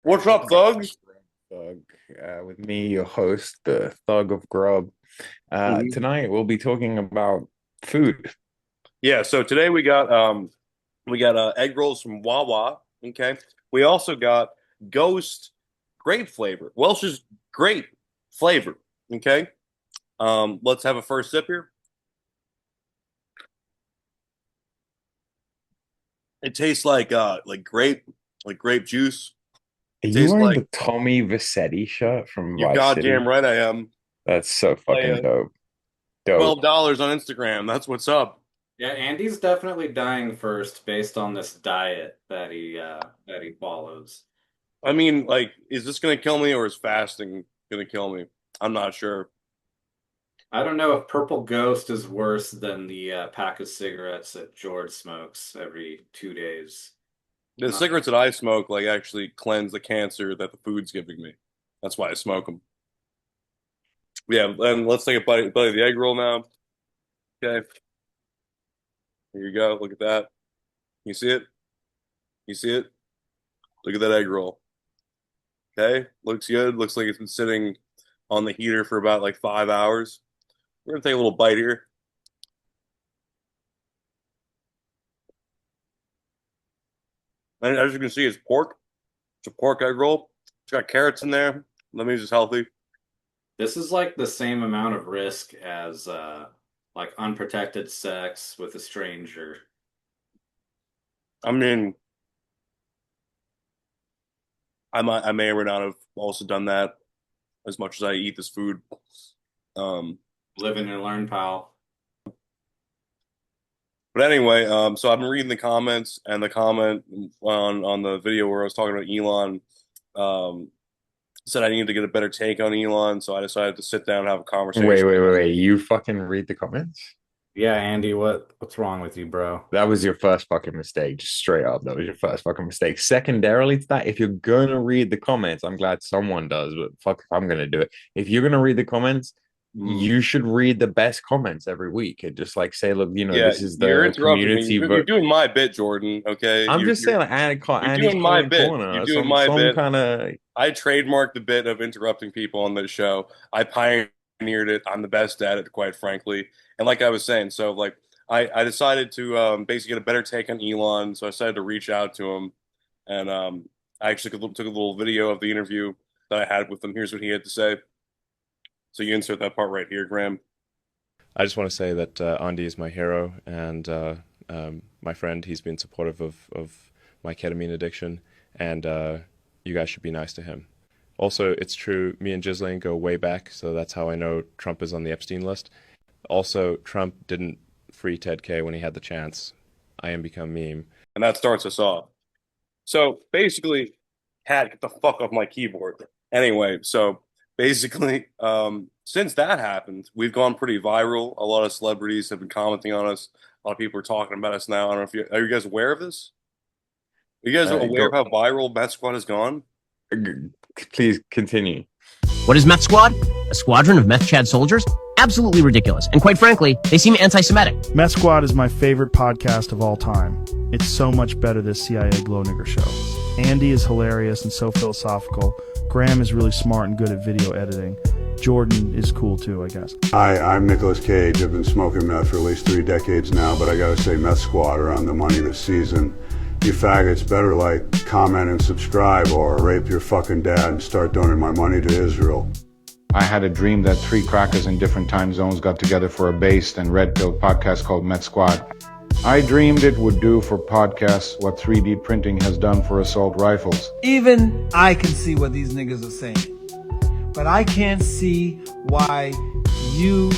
What's up, thugs? Thug, with me, your host, the Thug of Grub. Tonight we'll be talking about food. Yeah, so today we got egg rolls from Wawa. Okay, we also got Ghost grape flavor, Welch's grape flavor. Okay, let's have a first sip here. It tastes like grape juice. Are you Tastes wearing like the Tommy Vercetti shirt from you Vice City? goddamn right I am. That's so fucking dope. $12 on Instagram. That's what's up. Yeah, Andy's definitely dying first based on this diet that he follows. I mean, like, is this gonna kill me or is fasting gonna kill me? I'm not sure. I don't know if Purple Ghost is worse than the pack of cigarettes that George smokes every 2 days. The cigarettes that I smoke like actually cleanse the cancer that the food's giving me. That's why I smoke them. Yeah, and let's take a bite of the egg roll now. Okay. Here you go. Look at that. You see it? You see it? Look at that egg roll. Okay. Looks good. Looks like it's been sitting on the heater for about like 5 hours. We're gonna take a little bite here. And as you can see, it's pork. It's a pork egg roll. It's got carrots in there. That means it's healthy. This is like the same amount of risk as like unprotected sex with a stranger. I mean, I may or may not have also done that as much as I eat this food. Live and learn, pal. But anyway, so I've been reading the comments, and the comment on the video where I was talking about Elon said I needed to get a better take on Elon, so I decided to sit down and have a conversation. Wait. You fucking read the comments? Yeah, Andy, what's wrong with you, bro? That was your first fucking mistake, just straight up. That was your first fucking mistake. Secondarily to that, if you're gonna read the comments, I'm glad someone does, but fuck if I'm gonna do it. If you're gonna read the comments, you should read the best comments every week and just like say, look, this is the community. You're doing my bit, Jordan. Okay, I'm just saying, like, you're doing my bit. You're doing my bit. Kind of. I trademarked the bit of interrupting people on this show. I pioneered it. I'm the best at it, quite frankly. And like I was saying, so like I decided to basically get a better take on Elon. So I decided to reach out to him, and I actually took a little video of the interview that I had with him. Here's what he had to say. So you insert that part right here, Graham. I just want to say that Andy is my hero and my friend. He's been supportive of my ketamine addiction, and you guys should be nice to him. Also, it's true, me and Ghislaine go way back, so that's how I know Trump is on the Epstein list. Also, Trump didn't free Ted K when he had the chance. I am become meme. And that starts us off. So basically, get the fuck off my keyboard. Anyway, so basically, since that happened, we've gone pretty viral. A lot of celebrities have been commenting on us. A lot of people are talking about us now. I don't know if are you guys aware of this? Are you guys aware of how viral Meth Squad has gone? Please continue. What is Meth Squad? A squadron of meth Chad soldiers? Absolutely ridiculous. And quite frankly, they seem anti-Semitic. Meth Squad is my favorite podcast of all time. It's so much better than CIA Glow Nigger show. Andy is hilarious and so philosophical. Graham is really smart and good at video editing. Jordan is cool too, I guess. Hi, I'm Nicolas Cage. I've been smoking meth for at least 3 decades now, but I gotta say Meth Squad are on the money this season. You faggots better like, comment, and subscribe, or rape your fucking dad and start donating my money to Israel. I had a dream that 3 crackers in different time zones got together for a based and red-pilled podcast called Meth Squad. I dreamed it would do for podcasts what 3D printing has done for assault rifles. Even I can see what these niggas are saying. But I can't see why you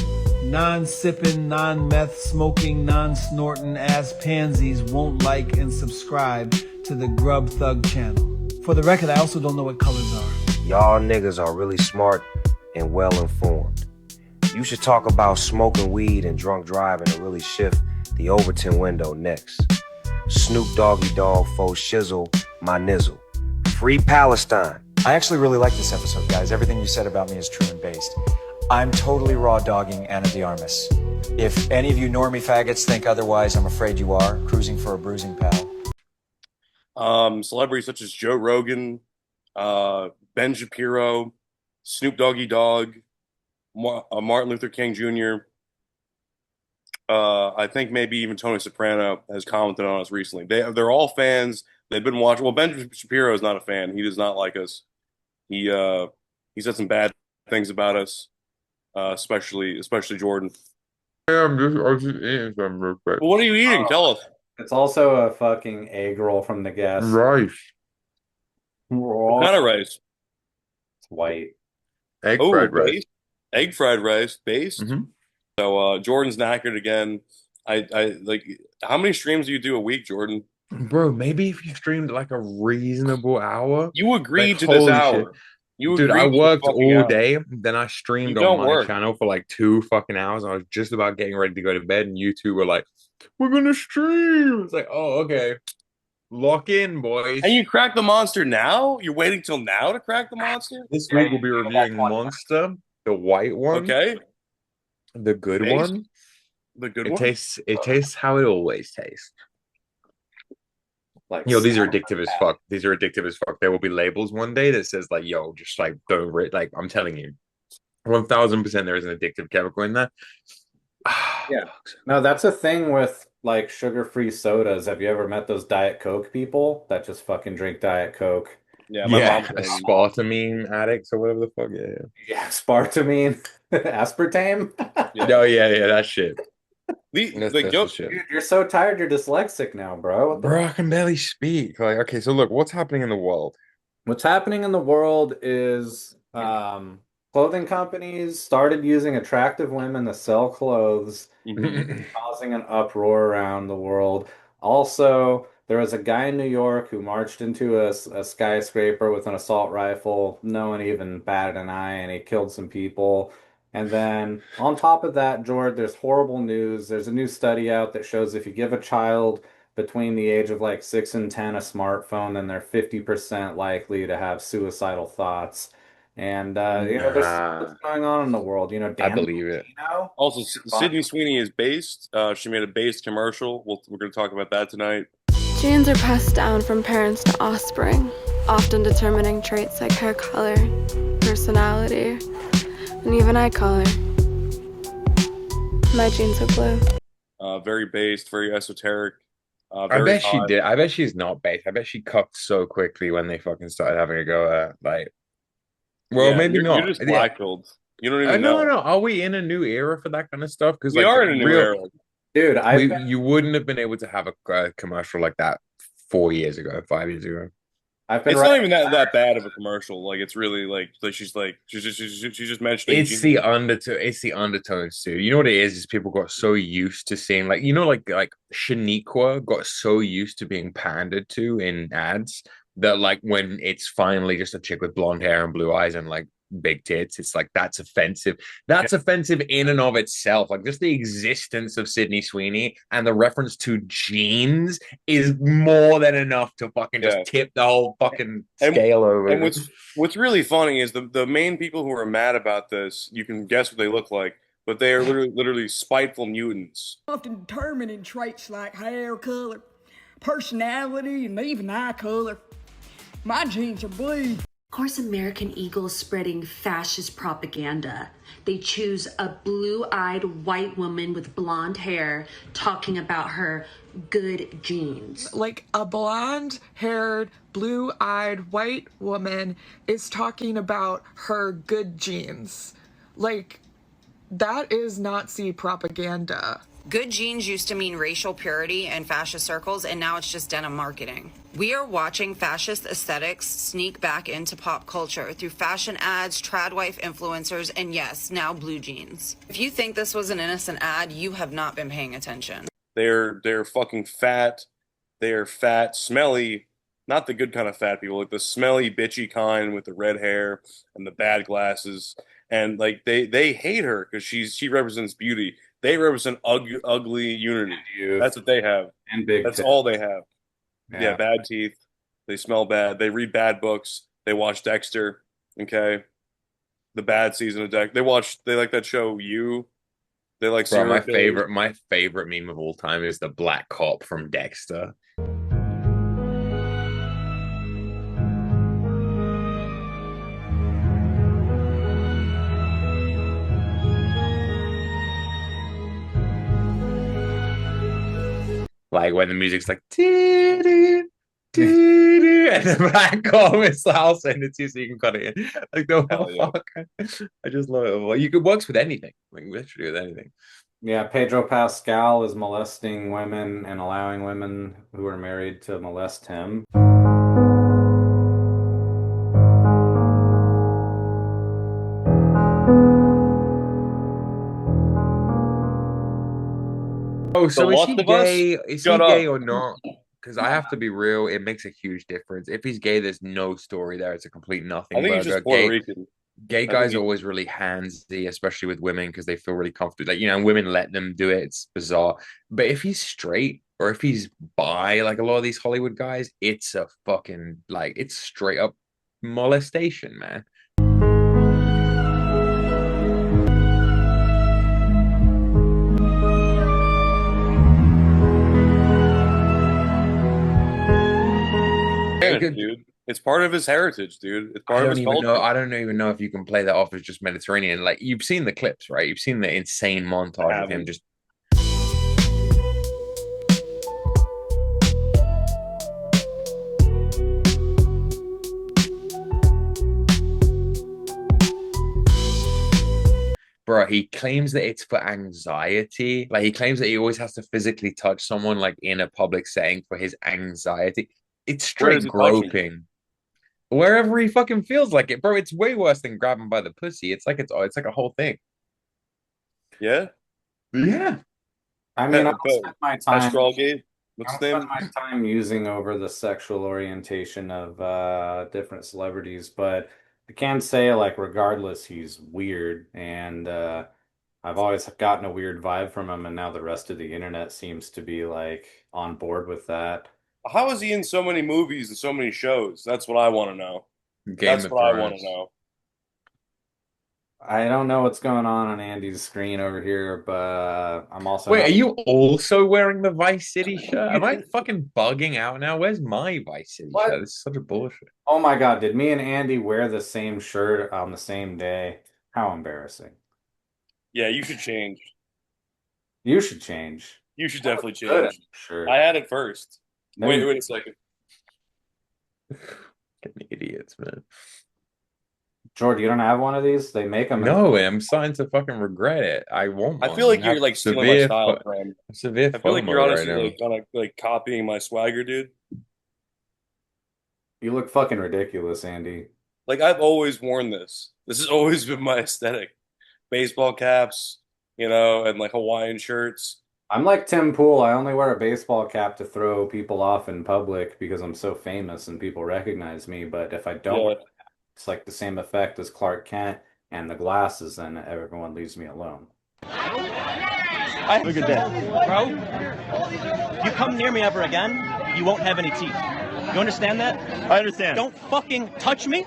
non-sipping, non-meth smoking, non-snorting ass pansies won't like and subscribe to the Grub Thug channel. For the record, I also don't know what colors are. Y'all niggas are really smart and well informed. You should talk about smoking weed and drunk driving to really shift the Overton window next. Snoop Doggy Dogg, faux shizzle, my nizzle. Free Palestine. I actually really like this episode, guys. Everything you said about me is true and based. I'm totally raw dogging Ana de Armas. If any of you normie faggots think otherwise, I'm afraid you are. Cruising for a bruising pal. Celebrities such as Joe Rogan, Ben Shapiro, Snoop Doggy Dogg, Martin Luther King Jr. I think maybe even Tony Soprano has commented on us recently. They're all fans. They've been watching. Well, Ben Shapiro is not a fan. He does not like us. He said some bad things about us, especially Jordan. I'm just eating something real quick. Well, what are you eating? Tell us. It's also a fucking egg roll from the guest. Rice. What kind of rice? It's white. Egg fried rice. Egg fried rice, based. Mm-hmm. So Jordan's knackered again. I like. How many streams do you do a week, Jordan? Bro, maybe if you streamed like a reasonable hour. You agreed like, to this hour. Shit. You Dude, I agreed to worked this fucking all hour. day. Then I streamed You don't on my work. channel for like 2 fucking hours. I was just about getting ready to go to bed, and you two were like, "We're gonna stream." It's like, oh, okay. Lock in, boys. And you crack the monster now? You're waiting till now to crack the monster? This week we'll be reviewing Monster, the white one. Okay. The good Based? one. The good It one? tastes how it always tastes. Like, These are addictive as fuck. These are addictive as fuck. There will be labels one day that says like, "Yo, just like don't like." I'm telling you, 1000% there is an addictive chemical in there. Yeah. No, that's a thing with like sugar-free sodas. Have you ever met those Diet Coke people that just fucking drink Diet Coke? Yeah, my Yeah, mom's aspartame addicts or whatever the fuck. Yeah. Yeah, Spartamine, aspartame. Oh yeah, that shit. That's the shit. Dude, you're so tired. You're dyslexic now, bro. What the Bro, I can barely speak. Like, okay, so look, what's happening in the world? What's happening in the world is clothing companies started using attractive women to sell clothes, causing an uproar around the world. Also, there was a guy in New York who marched into a skyscraper with an assault rifle. No one even batted an eye, and he killed some people. And then on top of that, George, there's horrible news. There's a new study out that shows if you give a child between the age of like 6 and 10 a smartphone, then they're 50% likely to have suicidal thoughts. And there's what's going on in the world. I Dan believe it. Bongino, Also, Sydney Sweeney is based. She made a based commercial. We're going to talk about that tonight. Genes are passed down from parents to offspring, often determining traits like hair color, personality, and even eye color. My genes are blue. Very based, very esoteric. I bet she did. I bet she's not based. I bet she cucked so quickly when they fucking started having a go at like. Well, Yeah, maybe not. You're just black-pilled. You don't even No, know. no. Are we in a new era for that kind of stuff? Because We are in a new era. Dude, you wouldn't have been able to have a commercial like that 4 years ago, 5 years ago. I've been It's not writing even that bad of a commercial. Like it's really like she's just mentioning. It's the undertone. It's the undertones too. You know what it is people got so used to seeing like like Shaniqua got so used to being pandered to in ads that like when it's finally just a chick with blonde hair and blue eyes and like big tits, it's like that's offensive. That's offensive in and of itself. Like just the existence of Sydney Sweeney and the reference to jeans is more than enough to fucking just tip the whole fucking scale over. And what's really funny is the main people who are mad about this, you can guess what they look like, but they are literally spiteful mutants. Often determining traits like hair color, personality, and even eye color. My genes are blue. Of course, American Eagle is spreading fascist propaganda. They choose a blue-eyed white woman with blonde hair talking about her good genes. Like a blonde-haired, blue-eyed white woman is talking about her good genes. Like, that is Nazi propaganda. Good genes used to mean racial purity in fascist circles, and now it's just denim marketing. We are watching fascist aesthetics sneak back into pop culture through fashion ads, tradwife influencers, and yes, now blue jeans. If you think this was an innocent ad, you have not been paying attention. They're fucking fat. They are fat, smelly, not the good kind of fat people, like the smelly, bitchy kind with the red hair and the bad glasses. and like they hate her because she represents beauty. They represent ugly unity. That's what they have, and big. That's tits. all they have. Yeah. Bad teeth. They smell bad. They read bad books. They watch Dexter. Okay, the bad season of Dexter. They like that show. They like Bro, serial killers. my favorite meme of all time is the black cop from Dexter. Like when the music's like doo-doo, doo-doo, and the black cop is I'll send it to you so you can cut it in. Like the fuck. I just love it. Well, you could works with anything. Like literally with anything. Yeah, Pedro Pascal is molesting women and allowing women who are married to molest him. Oh, so is lust he of us? gay? Is he Shut up. gay or not? Because I have to be real, it makes a huge difference. If he's gay, there's no story there. It's a complete nothing I think he's burger. just Puerto Rican. Gay guys are always really handsy, especially with women, because they feel really comfortable. Like, women let them do it. It's bizarre. But if he's straight or if he's bi, like a lot of these Hollywood guys, it's a fucking, like, it's straight up molestation, man. Dude. It's part of his heritage, dude. It's part of his culture. I don't even know if you can play that off as just Mediterranean. Like, you've seen the clips, right? You've seen the insane montage of him just. Bro, he claims that it's for anxiety. Like, he claims that he always has to physically touch someone, like, in a public setting for his anxiety. It's straight groping. Wherever he fucking feels like it, bro. It's way worse than grabbing by the pussy. It's like a whole thing. Yeah. Yeah. I mean, I'll spend my time. What's the name? My time musing over the sexual orientation of different celebrities, but I can say, like, regardless, he's weird, and I've always gotten a weird vibe from him, and now the rest of the internet seems to be like on board with that. How is he in so many movies and so many shows? That's what I want to know. That's what I want to know. I don't know what's going on Andy's screen over here, but I'm also. Wait, are you also wearing the Vice City shirt? Am I fucking bugging out now? Where's my Vice City shirt? This is such a bullshit. Oh my God, did me and Andy wear the same shirt on the same day? How embarrassing. Yeah, you should change. You should change. You should definitely change. Sure. I had it first. Wait a second. Idiots, man. George, you don't have one of these? They make them. No, I'm starting to fucking regret it. I want one. I feel like you're like stealing my style, friend. Severe I feel like you're honestly right now. like copying my swagger, dude. You look fucking ridiculous, Andy. Like, I've always worn this. This has always been my aesthetic. Baseball caps, and like Hawaiian shirts. I'm like Tim Pool. I only wear a baseball cap to throw people off in public because I'm so famous and people recognize me. But if I don't, it's like the same effect as Clark Kent and the glasses, and everyone leaves me alone. Look at that. Bro, you come near me ever again, you won't have any teeth. You understand that? I understand. Don't fucking touch me.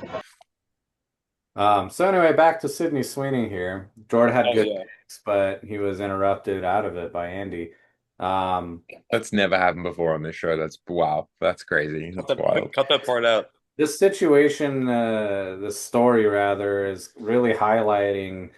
So anyway, back to Sydney Sweeney here. Jordan had good picks, but he was interrupted out of it by Andy. That's never happened before on this show. That's crazy. That's wild. Cut that part out. This situation, this story rather, is really highlighting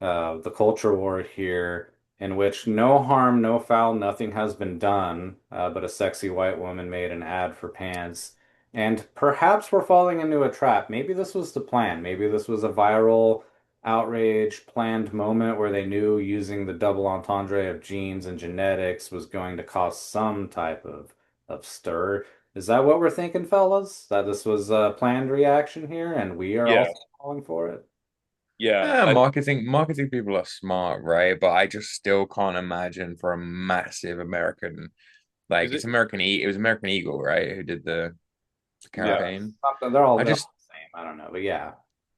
the culture war here, in which no harm, no foul, nothing has been done, but a sexy white woman made an ad for pants. And perhaps we're falling into a trap. Maybe this was the plan. Maybe this was a viral outrage planned moment where they knew using the double entendre of genes and genetics was going to cause some type of stir. Is that what we're thinking, fellas? That this was a planned reaction here and we are also calling for it? Yeah, marketing people are smart, right? But I just still can't imagine for a massive American, like it was American Eagle, right? Who did the campaign? Yeah. They're all the same. I don't know, but yeah.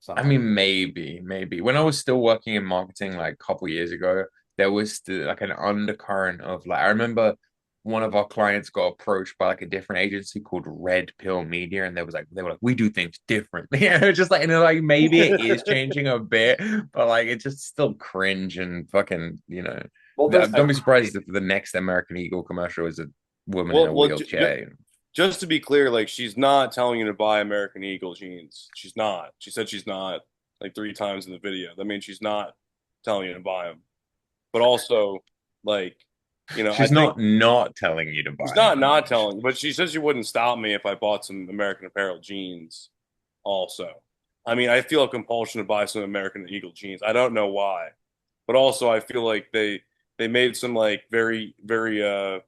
I mean, maybe. When I was still working in marketing, like a couple years ago, there was like an undercurrent of like I remember one of our clients got approached by like a different agency called Red Pill Media, and they were like, we do things differently. Yeah, it's just like, like maybe it is changing a bit, but like it's just still cringe and fucking, Well, don't be surprised if the next American Eagle commercial is a woman in a wheelchair. Just to be clear, like she's not telling you to buy American Eagle jeans. She's not. She said she's not like 3 times in the video. That means she's not telling you to buy them. But also, like, she's not telling you to buy. She's not telling, but she says she wouldn't stop me if I bought some American Apparel jeans. Also, I mean, I feel a compulsion to buy some American Eagle jeans. I don't know why, but also I feel like they made some like very very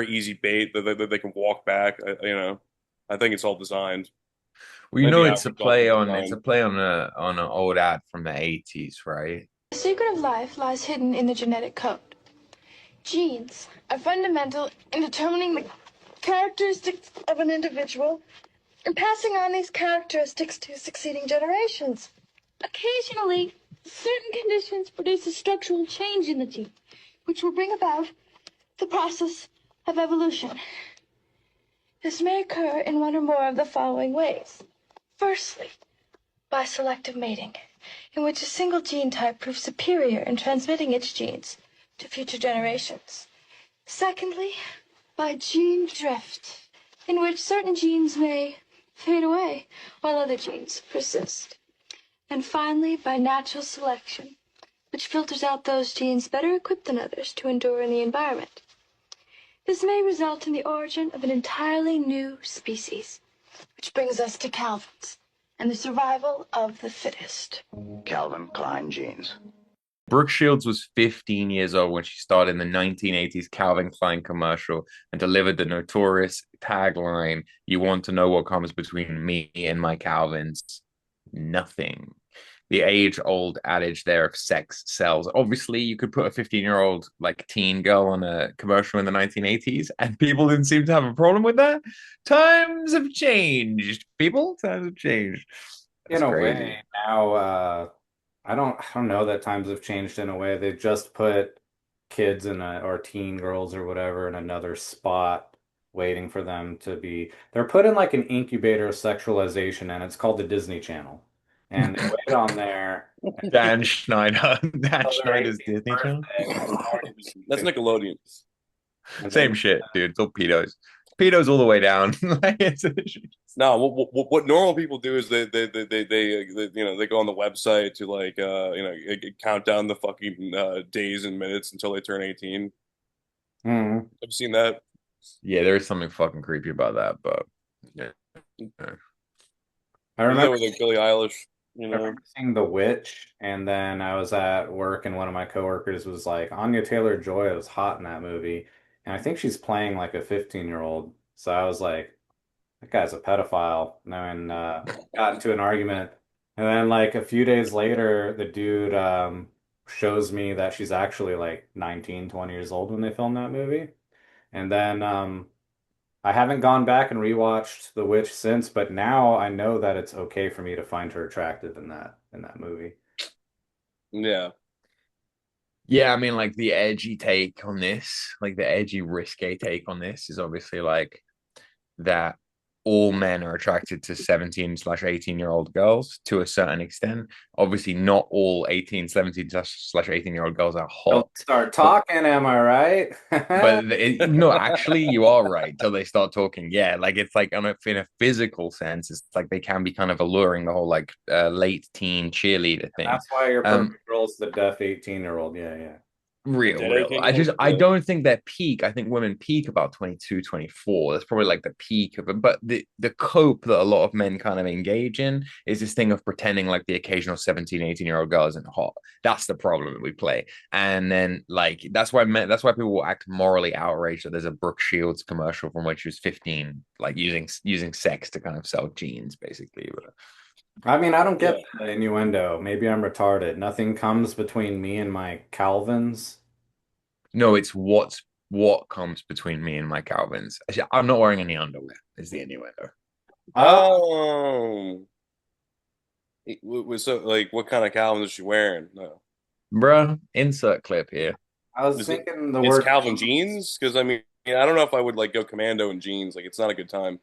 easy bait that they can walk back. I think it's all designed. Well, it's a play on an old ad from the 80s, right? The secret of life lies hidden in the genetic code. Genes are fundamental in determining the characteristics of an individual and passing on these characteristics to succeeding generations. Occasionally, certain conditions produce a structural change in the gene, which will bring about the process of evolution. This may occur in one or more of the following ways. Firstly, by selective mating, in which a single gene type proves superior in transmitting its genes to future generations. Secondly, by gene drift, in which certain genes may fade away while other genes persist. And finally, by natural selection, which filters out those genes better equipped than others to endure in the environment. This may result in the origin of an entirely new species, which brings us to Calvin's and the survival of the fittest. Calvin Klein jeans. Brooke Shields was 15 years old when she starred in the 1980s Calvin Klein commercial and delivered the notorious tagline, "You want to know what comes between me and my Calvins? Nothing." The age-old adage there of sex sells. Obviously, you could put a 15-year-old like teen girl on a commercial in the 1980s, and people didn't seem to have a problem with that. Times have changed, people. Times have changed. In a way, now I don't know that times have changed in a way. They just put kids or teen girls or whatever in another spot waiting for them to be. They're put in like an incubator of sexualization, and it's called the Disney Channel. And they wait on there. Dan Schneider. Dan Schneider's Disney Channel. That's Nickelodeon. Same shit, dude. It's all pedos. Pedos all the way down. No, what normal people do is they go on the website to like count down the fucking days and minutes until they turn 18. Mm-hmm. Have you seen that? Yeah, there is something fucking creepy about that, but yeah. I remember with like Billie Eilish. I remember seeing The Witch, and then I was at work, and one of my coworkers was like, Anya Taylor-Joy was hot in that movie, and I think she's playing like a 15-year-old. So I was like, that guy's a pedophile. And then got into an argument, and then like a few days later, the dude shows me that she's actually like 19, 20 years old when they filmed that movie, and then I haven't gone back and rewatched The Witch since, but now I know that it's okay for me to find her attractive in that movie. Yeah. Yeah, I mean, like the edgy take on this, like the edgy risque take on this is obviously like that all men are attracted to 17/18-year-old girls to a certain extent. Obviously, not all 17/18-year-old girls are hot. Don't start talking, am I right? But no, actually, you are right till they start talking. Yeah, like it's like in a physical sense, it's like they can be kind of alluring, the whole like late teen cheerleader thing. That's why your perfect girl's the deaf 18-year-old. Yeah. Real. I don't think that peak. I think women peak about 22, 24. That's probably like the peak of it. But the cope that a lot of men kind of engage in is this thing of pretending like the occasional 17, 18-year-old girl isn't hot. That's the problem that we play. And then like that's why people will act morally outraged that there's a Brooke Shields commercial from when she was 15, like using sex to kind of sell jeans, basically. But I mean, I don't get the innuendo. Maybe I'm retarded. Nothing comes between me and my Calvins. No, it's what comes between me and my Calvins. Actually, I'm not wearing any underwear, is the innuendo. Oh. So like, what kind of Calvin is she wearing? No, Bruh, insert clip here. I was is it? thinking the It's word Calvin jeans because I mean, I don't know if I would like go commando in jeans. Like, it's not a good time.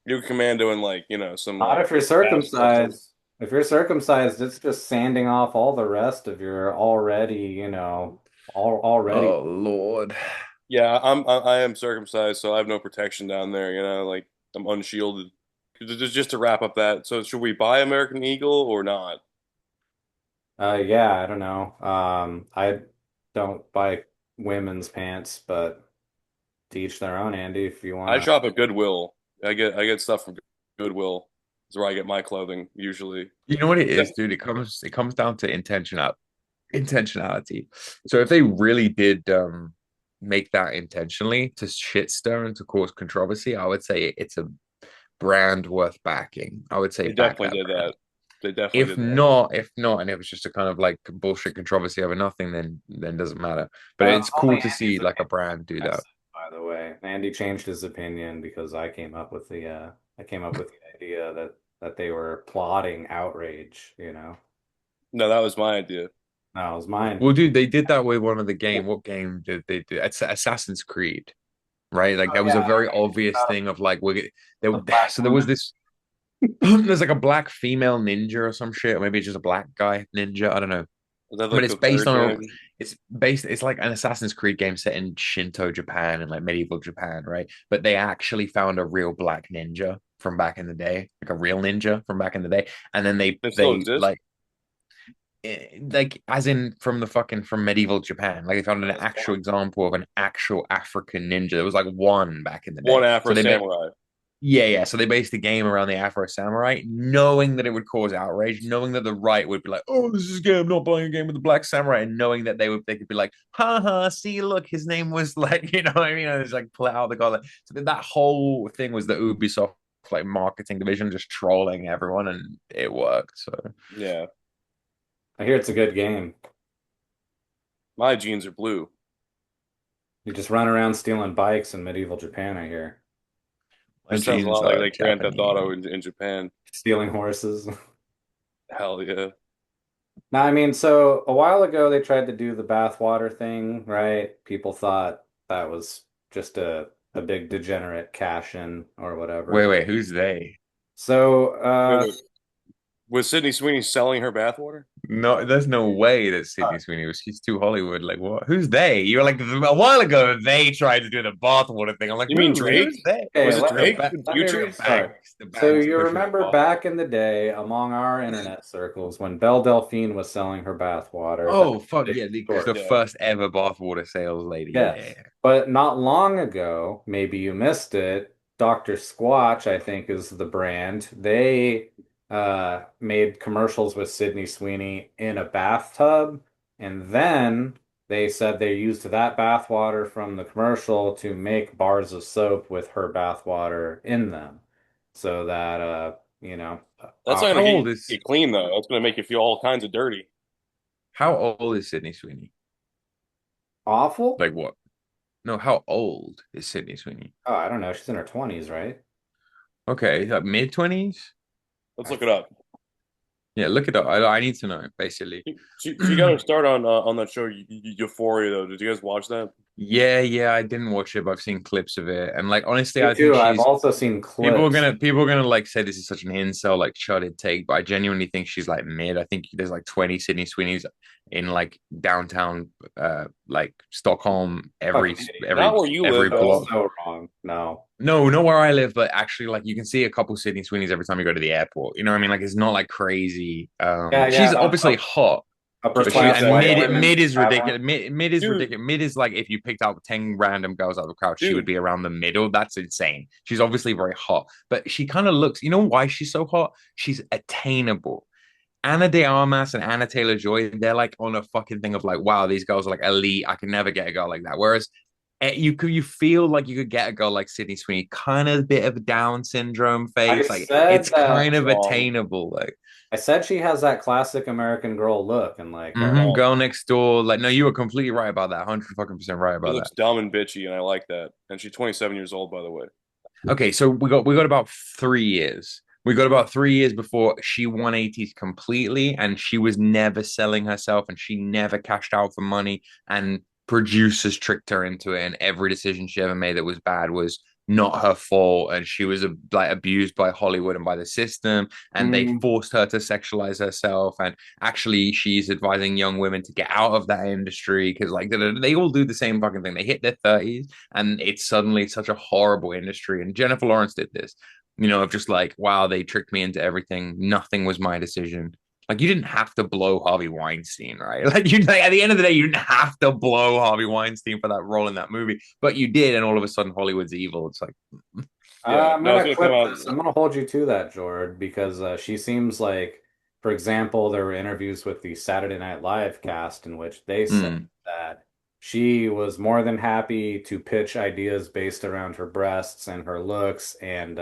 You go commando in like some not like if you're fast sweatshirts. circumcised. If you're circumcised, it's just sanding off all the rest of your already, already. Oh Lord. Yeah, I am circumcised, so I have no protection down there. Like I'm unshielded. Just to wrap up that. So should we buy American Eagle or not? Yeah, I don't know. I don't buy women's pants, but to each their own, Andy, if you I wanna. shop at Goodwill. I get stuff from Goodwill. Is where I get my clothing usually. You know what it is, dude? It comes down to intentionality. So if they really did make that intentionally to shit stir and to cause controversy, I would say it's a brand worth backing. I would say They back definitely that did brand. that. They definitely If did that. not, and it was just a kind of like bullshit controversy over nothing, then doesn't matter. But It's it's cool only to see Andy's like a opinion, brand do that. by the way. Andy changed his opinion because I came up with the idea that they were plotting outrage. No, that was my idea. No, it was mine. Well, dude, they did that with one of the game. What game did they do? It's Assassin's Creed, right? Like that was a very obvious thing of like there. So there was this. There's like a black female ninja or some shit, or maybe it's just a black guy ninja. I don't know. Was that But like it's the based third on game? it's like an Assassin's Creed game set in Shinto Japan and like medieval Japan, right? But they actually found a real black ninja from back in the day, like a real ninja from back in the day, and then They still exist. like as in from medieval Japan. Like they found an actual example of an actual African ninja. There was like one back in the One day. Afro samurai. Yeah. So they based the game around the Afro Samurai, knowing that it would cause outrage, knowing that the right would be like, "Oh, this is a game. I'm not playing a game with the Black Samurai," and knowing that they could be like, "Ha ha, see, look, his name was like, you know what I mean?" And it's like pull out the guy. So that whole thing was the Ubisoft like marketing division just trolling everyone, and it worked. So Yeah, I hear it's a good game. my jeans are blue. You just run around stealing bikes in medieval Japan, I hear. That sounds a lot like Grand Theft Auto in Japan. Stealing horses. Hell yeah. Now, I mean, so a while ago they tried to do the bathwater thing, right? People thought that was just a big degenerate cash in or whatever. wait, who's they? So, Was Sydney Sweeney selling her bathwater? No, there's no way that Sydney Sweeney was. She's too Hollywood. Like, what? Who's they? You were like a while ago. They tried to do the bathwater thing. I'm like, You mean Drake? Who's they? Was it Drake? YouTube? The So banks you pushing remember the back in the day among our internet circles when Belle Delphine was selling her bathwater. Oh that fuck was yeah! a big The story. first ever bathwater sales lady. Yes. But not long ago, maybe you missed it, Dr. Squatch, I think is the brand. They made commercials with Sydney Sweeney in a bathtub, and then they said they used that bathwater from the commercial to make bars of soap with her bathwater in them. So that That's not gonna get you clean though. That's gonna make you feel all kinds of dirty. How old is Sydney Sweeney? Awful? Like what? No, how old is Sydney Sweeney? Oh, I don't know. She's in her 20s, right? Okay, like mid-20s? Let's look it up. Yeah, look it up. I need to know, basically. She got her start on that show Euphoria though. Did you guys watch that? Yeah, I didn't watch it, but I've seen clips of it. And like honestly, Me I think too. I've she's also seen clips. people are gonna like say this is such an incel, like shotted take, but I genuinely think she's like mid. I think there's like 20 Sydney Sweeneys in like downtown like Stockholm every Not where you every live, block. So wrong. No. No, not where I live, but actually, like you can see a couple Sydney Sweeneys every time you go to the airport. You know what I mean? Like it's not like crazy. She's obviously hot. Upper But class white mid, women mid is traveling. ridiculous. Mid is ridiculous. Mid is like if you picked out 10 random girls out of the crowd, she would be around the middle. That's insane. She's obviously very hot, but she kind of looks. You know why she's so hot? She's attainable. Anna de Armas and Anna Taylor-Joy, they're like on a fucking thing of like, wow, these girls are like elite. I can never get a girl like that. Whereas you feel like you could get a girl like Sydney Sweeney, kind of a bit of a Down syndrome face. Like it's kind of attainable. Like I said she has that classic American girl look and like Girl Next Door. Like, no, you were completely right about that. 100% right She about looks that. dumb and bitchy, and I like that. And she's 27 years old, by the way. Okay, so we got about 3 years. We got about 3 years before she 180s completely, and she was never selling herself, and she never cashed out for money, and producers tricked her into it, and every decision she ever made that was bad was not her fault, and she was like abused by Hollywood and by the system, and they forced her to sexualize herself. And actually, she's advising young women to get out of that industry because, like, they all do the same fucking thing. They hit their 30s, and it's suddenly such a horrible industry. And Jennifer Lawrence did this, of just like, wow, they tricked me into everything. Nothing was my decision. Like, you didn't have to blow Harvey Weinstein, right? Like, at the end of the day, you didn't have to blow Harvey Weinstein for that role in that movie, but you did, and all of a sudden, Hollywood's evil. It's like, I'm gonna hold you to that, Jord, because she seems like, for example, there were interviews with the Saturday Night Live cast in which they said that she was more than happy to pitch ideas based around her breasts and her looks, and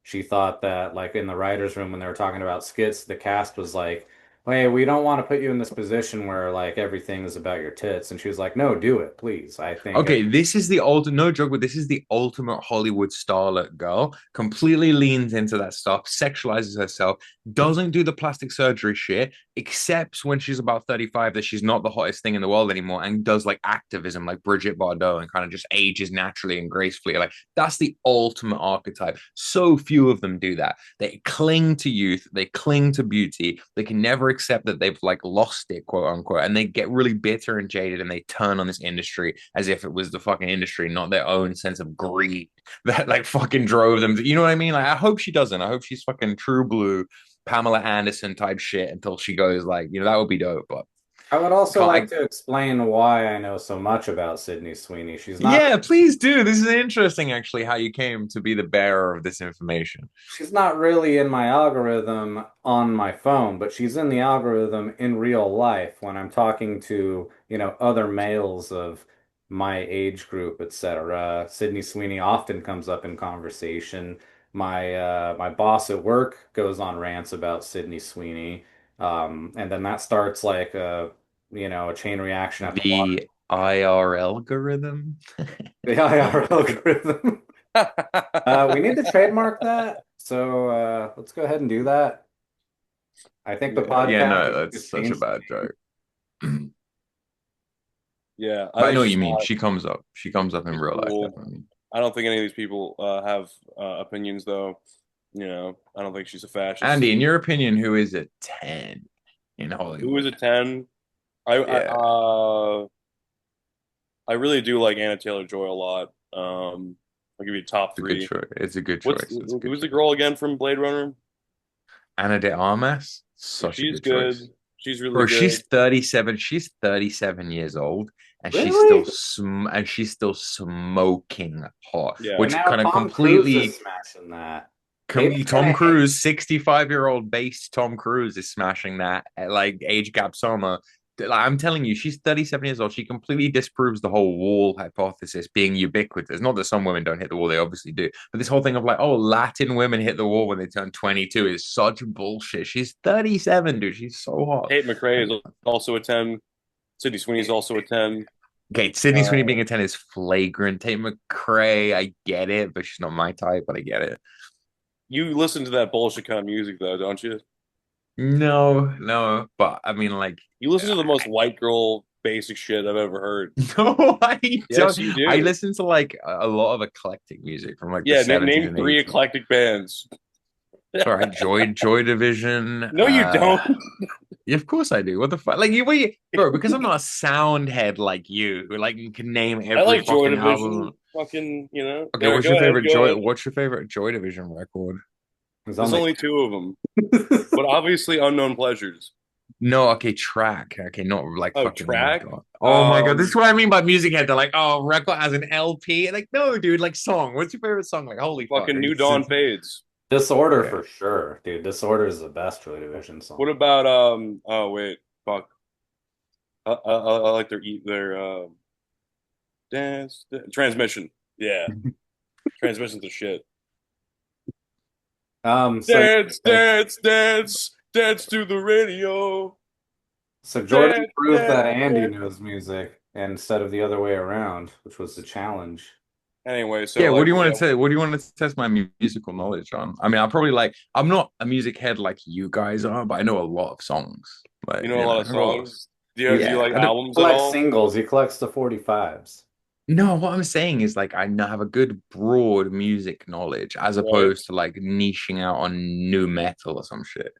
she thought that, like, in the writers' room when they were talking about skits, the cast was like, "Hey, we don't want to put you in this position where like everything is about your tits," and she was like, "No, do it, please." I think. Okay, this is the ultimate, no joke, but this is the ultimate Hollywood starlet girl. Completely leans into that stuff, sexualizes herself, doesn't do the plastic surgery shit, accepts when she's about 35 that she's not the hottest thing in the world anymore, and does like activism like Bridget Bardot and kind of just ages naturally and gracefully. Like, that's the ultimate archetype. So few of them do that. They cling to youth, they cling to beauty, they can never accept that they've like lost it, quote unquote, and they get really bitter and jaded, and they turn on this industry as if it was the fucking industry, not their own sense of greed that like fucking drove them. You know what I mean? Like, I hope she doesn't. I hope she's fucking true blue Pamela Anderson type shit until she goes like, that would be dope. But I would also like to explain why I know so much about Sydney Sweeney. She's not. Yeah, please do. This is interesting, actually, how you came to be the bearer of this information. She's not really in my algorithm on my phone, but she's in the algorithm in real life when I'm talking to, other males of my age group, etc. Sydney Sweeney often comes up in conversation. My boss at work goes on rants about Sydney Sweeney. And then that starts like a chain reaction at the IR algorithm. The IR algorithm. We need to trademark that. So let's go ahead and do that. I think the podcast. Yeah, no, that's such a bad joke. Yeah, I know what you mean. She comes up in real life. Definitely. I don't think any of these people have opinions, though. I don't think she's a fascist. Andy, in your opinion, who is a 10 in Hollywood? Who is a 10? I really do like Anna Taylor-Joy a lot. I'll give you top 3. It's a good choice. Who's the girl again from Blade Runner? Anna de Armas. She's good. Choice. She's really good. She's 37. She's 37 years old, and really? she's still smoking hot. Yeah. Which kind of completely smashing that. Tom Cruise, 65-year-old base Tom Cruise is smashing that at like age gap summer. I'm telling you, she's 37 years old. She completely disproves the whole wall hypothesis being ubiquitous. Not that some women don't hit the wall, they obviously do. But this whole thing of like, oh, Latin women hit the wall when they turn 22 is such bullshit. She's 37, dude. She's so hot. Tate McRae is also a 10. Sydney Sweeney is also a 10. Okay, Sydney Sweeney being a 10 is flagrant. Tate McRae, I get it, but she's not my type, but I get it. You listen to that bullshit kind of music, though, don't you? No, but I mean, like, you listen to the most white girl basic shit I've ever heard. No, I yes, don't. You do. I listen to like a lot of eclectic music from like the 70s name and 3 eclectic bands. All right, Joy Division. No, you don't. Yeah, of course I do. What the fuck? Like bro, because I'm not a soundhead like you, who like can name every I like Joy fucking Division. album. Fucking, Okay, what's your favorite Joy? What's your favorite Joy Division record? There's only 2 of them, but obviously Unknown Pleasures. No, okay, track. Okay, not like fucking track. Oh my god, this is what I mean by music head. They're like, oh, record as an LP. Like, no, dude, like song. What's your favorite song? Like, holy fucking New Dawn Fades. Disorder for sure, dude. Disorder is the best Joy Division song. What about Oh wait, fuck. I like their dance Transmission. Yeah, Transmission's the shit. Dance to the radio. So Jordan proved that Andy knows music instead of the other way around, which was the challenge. Anyway, so Yeah, what like, do you want to say? What do you want to test my musical knowledge on? I mean, I'm not a music head like you guys are, but I know a lot of songs. Like, you know a lot of I know a lot of, songs. Do you like I don't, albums at Collects all? singles. He collects the 45s. no, what I'm saying is like I have a good broad music knowledge as Right? opposed to like niching out on new metal or some shit.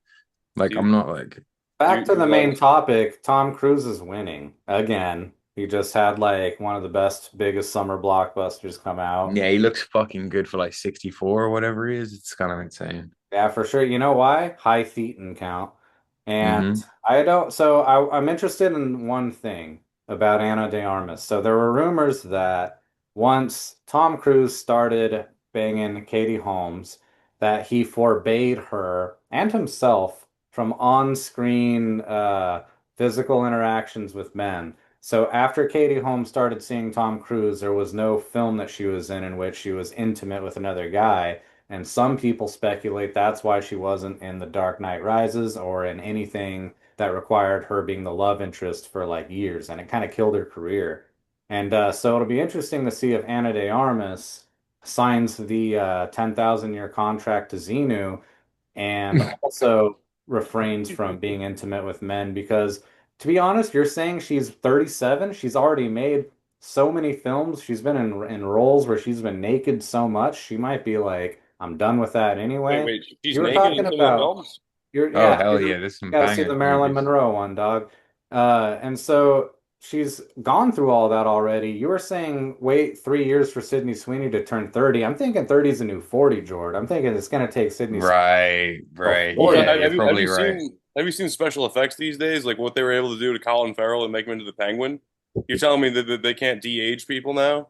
Like Do you, I'm not like do Back you, to do the you main like? topic, Tom Cruise is winning again. He just had like one of the best, biggest summer blockbusters come out. yeah, he looks fucking good for like 64 or whatever he is. It's kind of insane. Yeah, for sure. You know why? High thetan count. And Hmm. I'm interested in one thing about Ana de Armas. So there were rumors that once Tom Cruise started banging Katie Holmes, that he forbade her and himself from on-screen physical interactions with men. So after Katie Holmes started seeing Tom Cruise, there was no film that she was in which she was intimate with another guy. And some people speculate that's why she wasn't in The Dark Knight Rises or in anything that required her being the love interest for like years, and it kind of killed her career. And so it'll be interesting to see if Ana de Armas signs the 10,000-year contract to Xenu and also refrains from being intimate with men because, to be honest, you're saying she's 37. She's already made so many films. She's been in roles where she's been naked so much. She might be like, I'm done with that anyway. Wait, she's You were naked talking in some of the about films. Oh yeah, hell you yeah, there's some gotta see banger the Marilyn movies. Monroe one, dog. And so she's gone through all that already. You were saying wait 3 years for Sydney Sweeney to turn 30. I'm thinking 30 is a new 40, George. I'm thinking it's gonna take Sydney Sweeney till Right. 40. Yeah, Also, you're have probably you right. seen special effects these days? Like what they were able to do to Colin Farrell and make him into the Penguin? You're telling me that they can't de-age people now?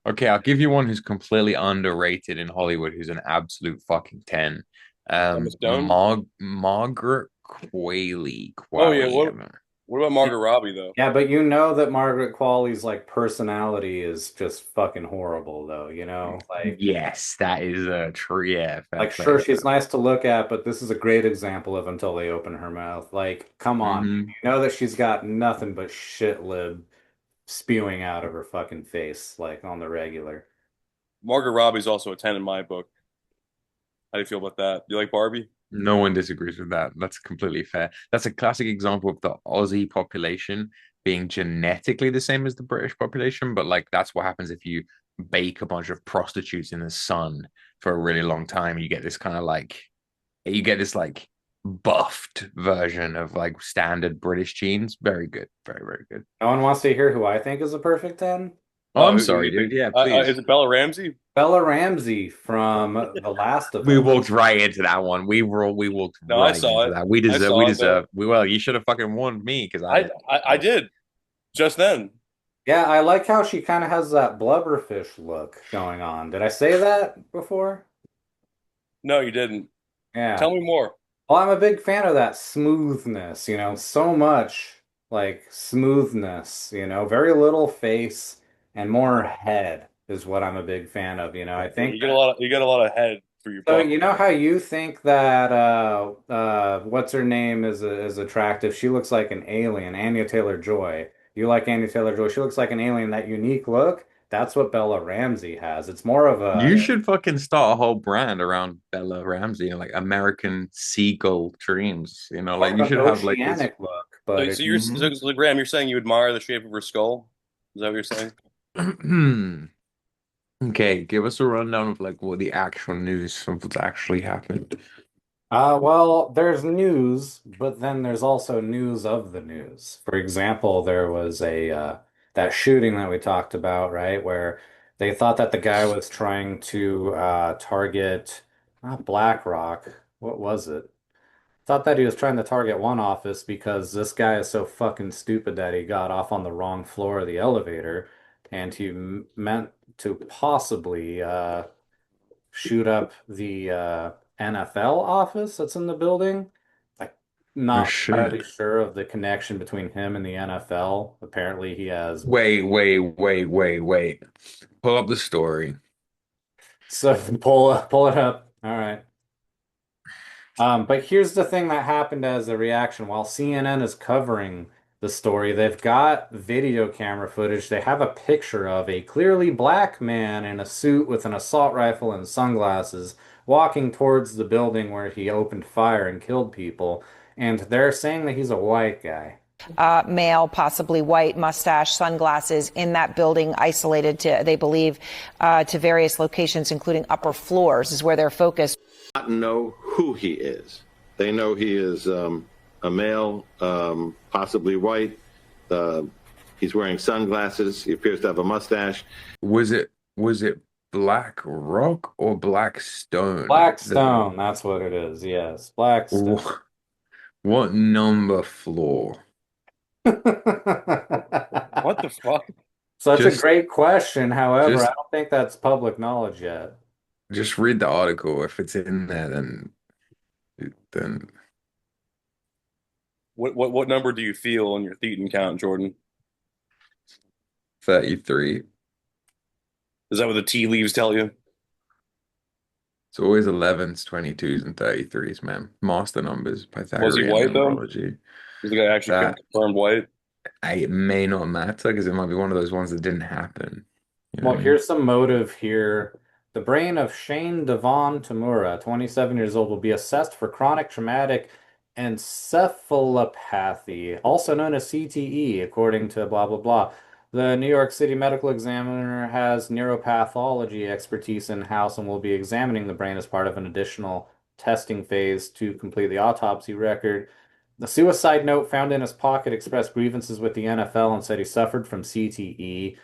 Okay, I'll give you one who's completely underrated in Hollywood, who's an absolute fucking 10. Emma Stone? Margaret Qualley. Oh yeah. Qualley. What about Margot Robbie though? Yeah, but you know that Margaret Qualley's like personality is just fucking horrible though, you know? Yes, that is true. Yeah, fair Like, play sure, to she's nice to look at, but this is a great example of until they open her mouth. Like, come her. on. Hmm. You know that she's got nothing but shit lib spewing out of her fucking face, like on the regular. Margot Robbie's also a 10 in my book. How do you feel about that? Do you like Barbie? No one disagrees with that. That's completely fair. That's a classic example of the Aussie population being genetically the same as the British population, but like that's what happens if you bake a bunch of prostitutes in the sun for a really long time. You get this kind of like you get this like buffed version of like standard British genes. Very good. Very, very good. No one wants to hear who I think is a perfect 10? Oh, I'm Who do sorry, you think? dude. Yeah, please. Is it Bella Ramsey? Bella Ramsey from The Last of We Us. walked right into that one. We walked No, I right saw into it. that. We I deserve saw it though. well, you should have fucking warned me because I did just then. Yeah, I like how she kind of has that blubberfish look going on. Did I say that before? No, you didn't. Yeah. Tell me more. Well, I'm a big fan of that smoothness, you know, so much like smoothness, you know, very little face and more head is what I'm a big fan of, you know. I think You got a lot of head for your so buck. you know how you think that what's her name is attractive? She looks like an alien, Anya Taylor-Joy. You like Anya Taylor-Joy? She looks like an alien, that unique look. That's what Bella Ramsey has. It's more of you a should fucking start a whole brand around Bella Ramsey, like American Seagull Dreams. more Like of you an should have like this. oceanic look, but So you're so Graham, you're saying you admire the shape of her skull? Is that what you're saying? Okay, give us a rundown of like what the actual news of what's actually happened. Well, there's news, but then there's also news of the news. For example, there was a that shooting that we talked about, right, where they thought that the guy was trying to target not BlackRock. What was it? Thought that he was trying to target one office because this guy is so fucking stupid that he got off on the wrong floor of the elevator, and he meant to possibly shoot up the NFL office that's in the building. Like, Oh not shit. entirely sure of the connection between him and the NFL. Apparently, he has. Wait. Pull up the story. So pull it up. All right. But here's the thing that happened as a reaction. While CNN is covering the story. They've got video camera footage. They have a picture of a clearly black man in a suit with an assault rifle and sunglasses walking towards the building where he opened fire and killed people. And they're saying that he's a white guy. Male, possibly white, mustache, sunglasses in that building, isolated to, they believe, to various locations, including upper floors, is where they're focused. Not know who he is. They know he is a male, possibly white. He's wearing sunglasses. He appears to have a mustache. Was it Black Rock or Black Stone? Black Stone, that's what it is. Yes, Black Stone. What number floor? What the fuck? Such a great question. However, I don't think that's public knowledge yet. Just read the article. If it's in there, then What number do you feel on your thetan count, Jordan? 33. Is that what the tea leaves tell you? It's always 11s, 22s, and 33s, man. Master numbers, Pythagorean Was he white though? numerology. Was the guy actually confirmed white? It may not matter because it might be one of those ones that didn't happen. You know Well, what I mean? here's some motive here. The brain of Shane Devon Tamura, 27 years old, will be assessed for chronic traumatic encephalopathy, also known as CTE, according to blah, blah, blah. The New York City Medical Examiner has neuropathology expertise in-house and will be examining the brain as part of an additional testing phase to complete the autopsy record. The suicide note found in his pocket expressed grievances with the NFL and said he suffered from CTE.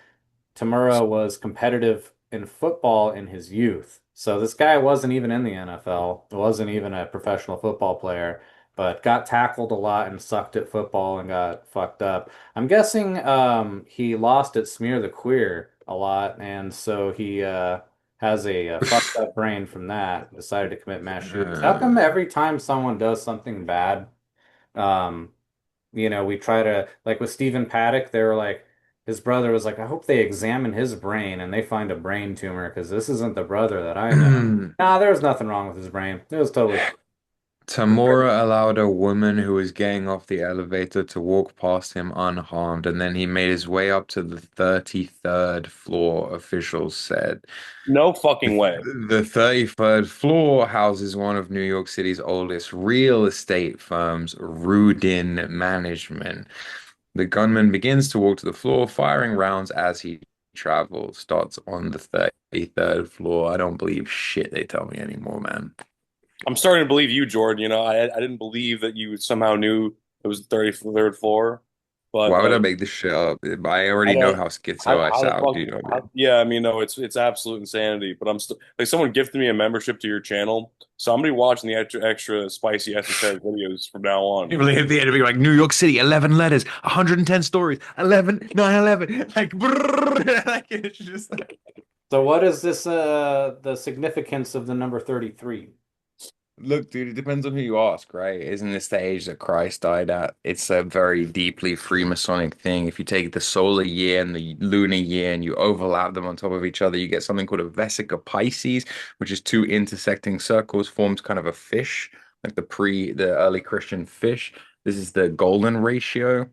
Tamura was competitive in football in his youth. So this guy wasn't even in the NFL, wasn't even a professional football player, but got tackled a lot and sucked at football and got fucked up. I'm guessing he lost at Smear the Queer a lot, and so he has a fucked up brain from that, decided to commit mass shootings. How come every time someone does something bad, we try to, like with Stephen Paddock, they were like, his brother was like, I hope they examine his brain and they find a brain tumor because this isn't the brother that I know. Nah, there was nothing wrong with his brain. It was totally. Tamura allowed a woman who was getting off the elevator to walk past him unharmed, and then he made his way up to the 33rd floor, officials said. No fucking way. The 33rd floor houses one of New York City's oldest real estate firms, Rudin Management. The gunman begins to walk to the floor, firing rounds as he travels. Starts on the 33rd floor. I don't believe shit they tell me anymore, man. I'm starting to believe you, Jordan. I didn't believe that you somehow knew it was the 33rd floor. But why would I make this shit up? I already know how schizo I sound. You know what I mean? Yeah, I mean, no, it's absolute insanity. But I'm still like, someone gifted me a membership to your channel, so I'm gonna be watching the extra spicy esoteric videos from now on. You believe the end of it, like New York City, 11 letters, 110 stories, 11, 9/11, like, brrr, like it's just like. So what is this? The significance of the number 33? Look, dude, it depends on who you ask, right? Isn't this the age that Christ died at? It's a very deeply Freemasonic thing. If you take the solar year and the lunar year and you overlap them on top of each other, you get something called a Vesica Pisces, which is two intersecting circles, forms kind of a fish, like the early Christian fish. This is the golden ratio.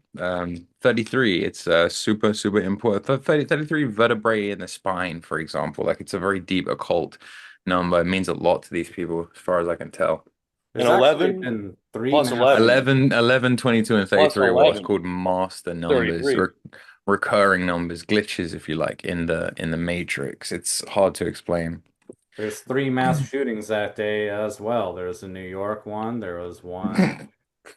33, it's super, super important. 33 vertebrae in the spine, for example. Like it's a very deep occult number. It means a lot to these people, as far as I can tell. And 11 plus 11, 22, and 33 are what's 11. called master numbers, recurring numbers, glitches, if you like, in the matrix. It's hard to explain. There's 3 mass shootings that day as well. There was a New York one. There was one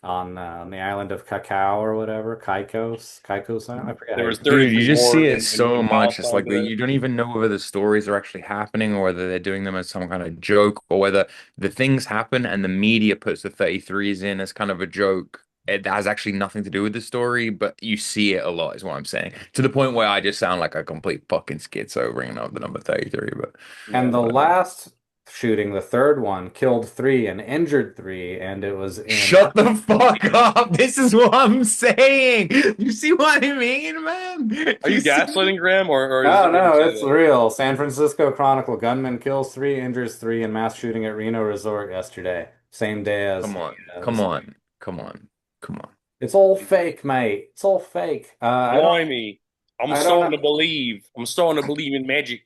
on the island of Cacao or whatever, Caicos Island. I forget. There was Dude, you just see it so in much. It's like Poundland. you don't even know whether the stories are actually happening or whether they're doing them as some kind of joke, or whether the things happen and the media puts the 33s in as kind of a joke. It has actually nothing to do with the story, but you see it a lot, is what I'm saying. To the point where I just sound like a complete fucking schizo bringing up the number 33. But And the last shooting, the third one, killed 3 and injured 3, and it was in. Shut the fuck up! This is what I'm saying. You see what I mean, man? Are you gaslighting Graham or No, it's real. San Francisco Chronicle: gunman kills 3, injures 3 in mass shooting at Reno Resort yesterday. Same day as. Come on. It's all fake, mate. It's all fake. Blimey. I'm I don't starting know. to believe. I'm starting to believe in magic.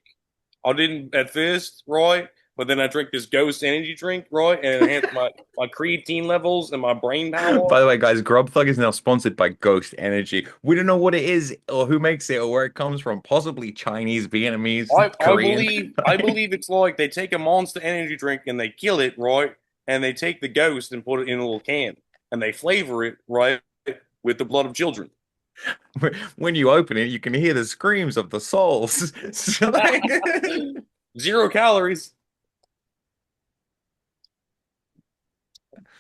I didn't at first, Roy, but then I drank this ghost energy drink, Roy, and it enhanced my creatine levels and my brain power. By the way, guys, Grub Thug is now sponsored by Ghost Energy. We don't know what it is or who makes it or where it comes from. Possibly Chinese, Vietnamese, I Korean. believe it's like they take a Monster Energy drink and they kill it, right? And they take the ghost and put it in a little can and they flavor it, right, with the blood of children. When you open it, you can hear the screams of the souls. So, like, 0 calories.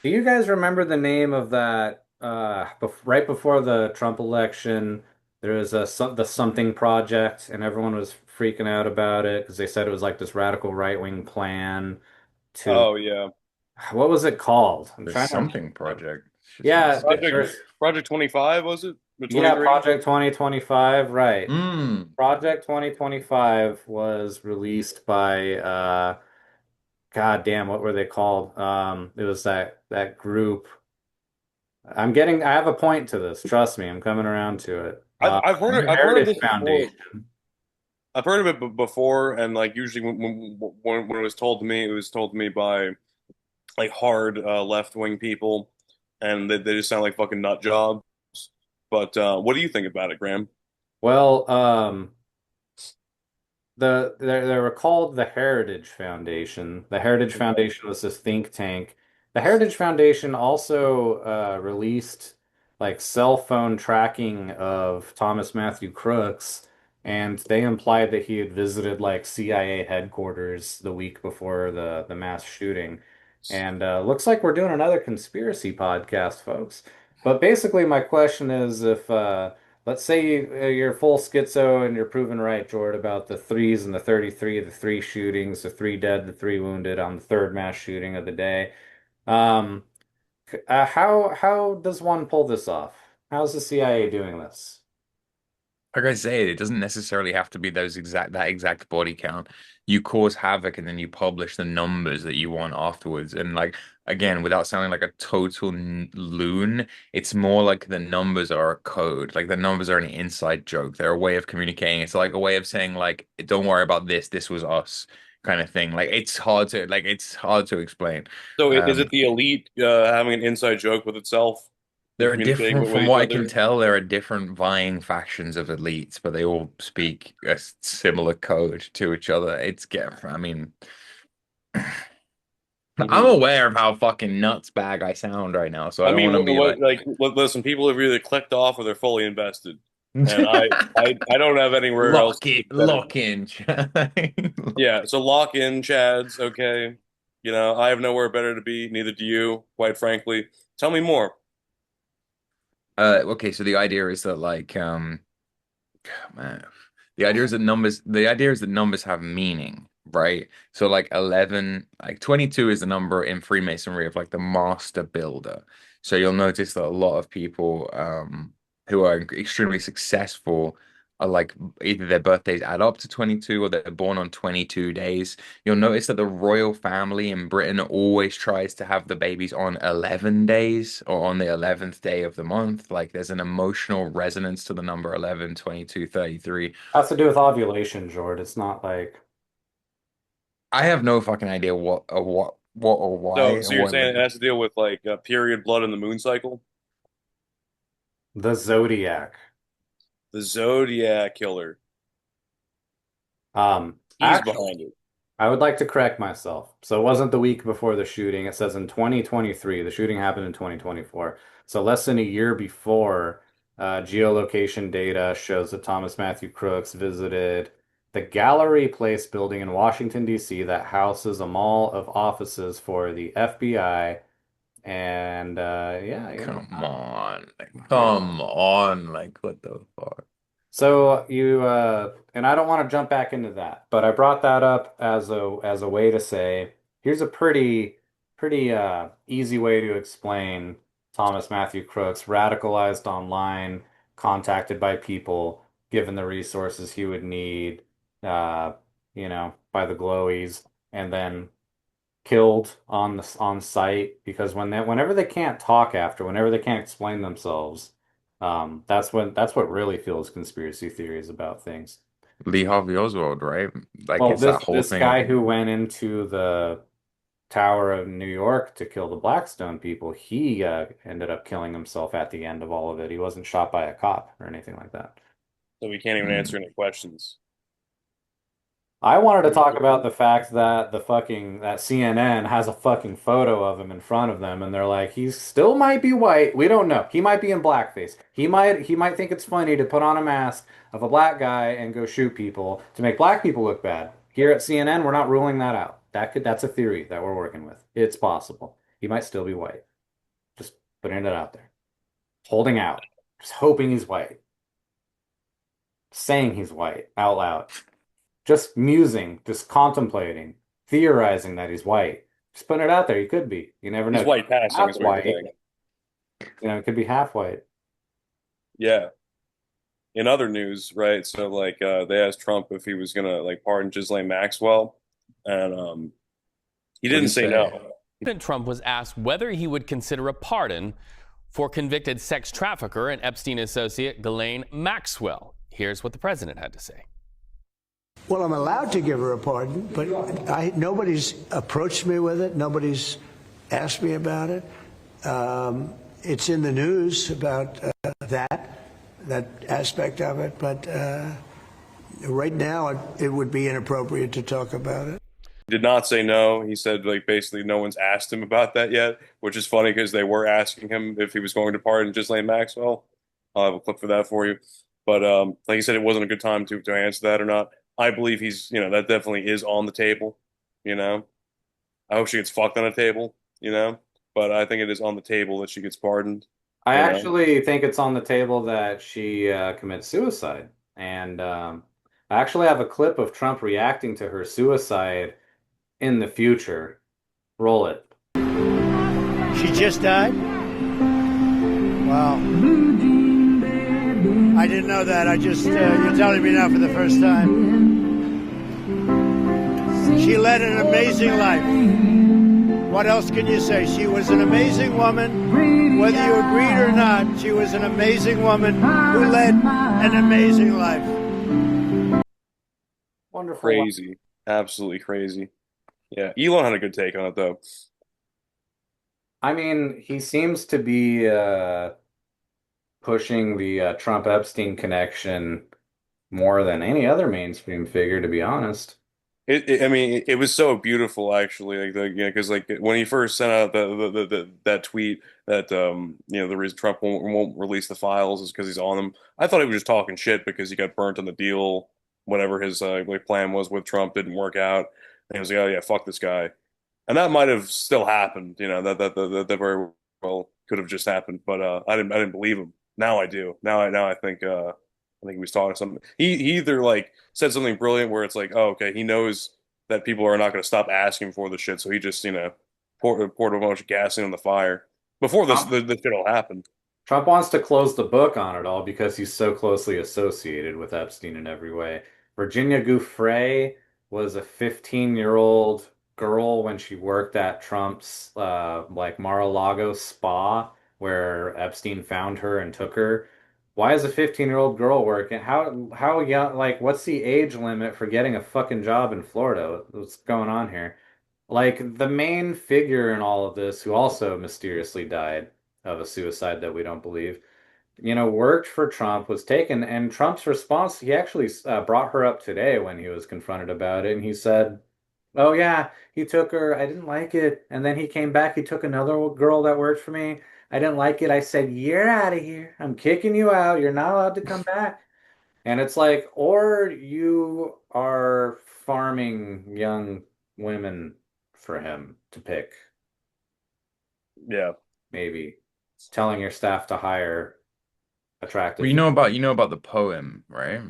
Do you guys remember the name of that? Right before the Trump election, there was the Something Project, and everyone was freaking out about it because they said it was like this radical right-wing plan to. Oh yeah. What was it called? I'm the trying to. something project. Yeah, Project 25 was it? Or yeah, 23? Project 2025, right. Mm. Project 2025 was released by God damn, what were they called? It was that group. I have a point to this. Trust me, I'm coming around to it. I've heard of Heritage this before. Foundation. I've heard of it before, and like usually when it was told to me, it was told to me by like hard left-wing people, and they just sound like fucking nut jobs. But what do you think about it, Graham? Well, they were called the Heritage Foundation. The Heritage Foundation was this think tank. The Heritage Foundation also released like cell phone tracking of Thomas Matthew Crooks, and they implied that he had visited like CIA headquarters the week before the mass shooting. And looks like we're doing another conspiracy podcast, folks. But basically, my question is if let's say you're full schizo and you're proven right, Jord, about the threes and the 33, the three shootings, the three dead, the three wounded on the third mass shooting of the day. Um, how does one pull this off? How's the CIA doing this? Like I say, it doesn't necessarily have to be that exact body count. You cause havoc and then you publish the numbers that you want afterwards. And like again, without sounding like a total loon, it's more like the numbers are a code. Like the numbers are an inside joke. They're a way of communicating. It's like a way of saying like, don't worry about this. This was us, kind of thing. Like it's hard to explain. So is it the elite having an inside joke with itself? There are Communicating different, with from each what I other? can tell, there are different vying factions of elites, but they all speak a similar code to each other. I mean, I'm aware of how fucking nuts bag I sound right now, so I I don't mean, want to be listen, people have either clicked off or they're fully invested, and I don't have anywhere else. Lock in. Yeah, so lock in, Chads. Okay, I have nowhere better to be. Neither do you, quite frankly. Tell me more. Okay, so the idea is that man, the idea is that numbers have meaning, right? So like 11, like 22 is the number in Freemasonry of like the master builder. So you'll notice that a lot of people who are extremely successful are like either their birthdays add up to 22 or they're born on 22 days. You'll notice that the royal family in Britain always tries to have the babies on 11 days or on the 11th day of the month. Like there's an emotional resonance to the number 11, 22, 33. Has to do with ovulation, Jord. It's not like I have no fucking idea what or why So and you're what. saying it has to deal with like period blood in the moon cycle? the zodiac. The Zodiac killer. Um, He's actually, behind it. I would like to correct myself. So it wasn't the week before the shooting. It says in 2023. The shooting happened in 2024. So less than a year before, geolocation data shows that Thomas Matthew Crooks visited the Gallery Place building in Washington, D.C. that houses a mall of offices for the FBI. And yeah, Come on, like what the fuck? So and I don't want to jump back into that, but I brought that up as a way to say here's a pretty easy way to explain Thomas Matthew Crooks radicalized online, contacted by people, given the resources he would need, by the glowies, and then killed on site because whenever they can't talk after, whenever they can't explain themselves, that's what really fuels conspiracy theories about things. Lee Harvey Oswald, right? Like Well, it's that this whole this thing of guy who went into the Tower of New York to kill the Blackstone people, he ended up killing himself at the end of all of it. He wasn't shot by a cop or anything like that. So we can't even answer any questions. I wanted to talk about the fact that that CNN has a fucking photo of him in front of them, and they're like, he still might be white. We don't know. He might be in blackface. He might think it's funny to put on a mask of a black guy and go shoot people to make black people look bad. Here at CNN, we're not ruling that out. That's a theory that we're working with. It's possible. He might still be white. Just putting it out there. Holding out. Just hoping he's white. Saying he's white out loud. Just musing, just contemplating, theorizing that he's white. Just putting it out there. He could be. You never know. He's white passing Half is what white. you're saying. It could be half white. Yeah. In other news, right? So like they asked Trump if he was gonna like pardon Ghislaine Maxwell, and he didn't say no. President Trump was asked whether he would consider a pardon for convicted sex trafficker and Epstein associate Ghislaine Maxwell. Here's what the president had to say. Well, I'm allowed to give her a pardon, but nobody's approached me with it. Nobody's asked me about it. It's in the news about that aspect of it, but right now it would be inappropriate to talk about it. He did not say no. He said like basically no one's asked him about that yet, which is funny because they were asking him if he was going to pardon Ghislaine Maxwell. I'll have a clip for that for you. But like he said, it wasn't a good time to answer that or not. I believe he's, that definitely is on the table, I hope she gets fucked on a table, but I think it is on the table that she gets pardoned. I actually think it's on the table that she commits suicide. And I actually have a clip of Trump reacting to her suicide in the future. Roll it. She just died? Wow. I didn't know that. You're telling me now for the first time. She led an amazing life. What else can you say? She was an amazing woman. Whether you agreed or not, she was an amazing woman who led an amazing life. Wonderful. Crazy. Absolutely crazy. Yeah. Elon had a good take on it, though. I mean, he seems to be pushing the Trump-Epstein connection more than any other mainstream figure, to be honest. I mean, it was so beautiful, actually. Like, because like when he first sent out that tweet that the reason Trump won't release the files is because he's on them. I thought he was just talking shit because he got burnt on the deal. Whatever his plan was with Trump didn't work out. And he was like, "Oh yeah, fuck this guy," and that might have still happened. That very well could have just happened. But I didn't believe him. Now I do. Now I think he was talking something. He either like said something brilliant where it's like, oh, okay, he knows that people are not going to stop asking for the shit, so he just poured a bunch of gasoline on the fire before the shit all happened. Trump wants to close the book on it all because he's so closely associated with Epstein in every way. Virginia Giuffre was a 15-year-old girl when she worked at Trump's Mar-a-Lago spa where Epstein found her and took her. Why is a 15-year-old girl working? How young, what's the age limit for getting a fucking job in Florida? What's going on here? Like, the main figure in all of this, who also mysteriously died of a suicide that we don't believe, worked for Trump, was taken, and Trump's response, he actually brought her up today when he was confronted about it, and he said, oh yeah, he took her, I didn't like it, and then he came back, he took another girl that worked for me, I didn't like it. I said, you're out of here. I'm kicking you out. You're not allowed to come back. And it's like, or you are farming young women for him to pick. Yeah. Maybe. Telling your staff to hire attractive. Well, you know about the poem, right?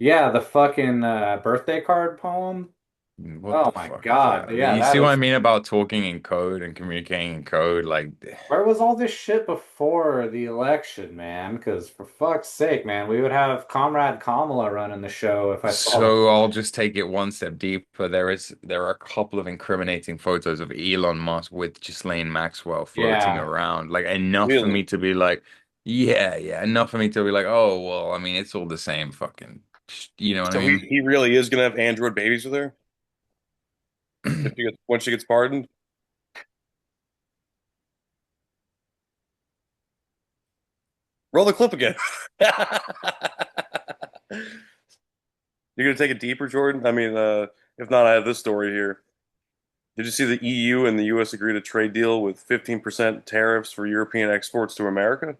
Yeah, the fucking birthday card poem. What Oh the my fuck is God. that? Yeah, You that see what I is. mean about talking in code and communicating in code? Like, Where was all this shit before the election, man? Because for fuck's sake, man, we would have Comrade Kamala running the show if I saw the. so I'll just take it one step deeper. There are a couple of incriminating photos of Elon Musk with Ghislaine Maxwell floating Yeah. around. Like enough for Really? me to be like, yeah, enough for me to be like, oh well, I mean, it's all the same fucking, you know what I So he, mean? he really is gonna have android babies with her if she gets once she gets pardoned. Roll the clip again. You're gonna take it deeper, Jordan? I mean, if not, I have this story here. Did you see the EU and the US agreed a trade deal with 15% tariffs for European exports to America?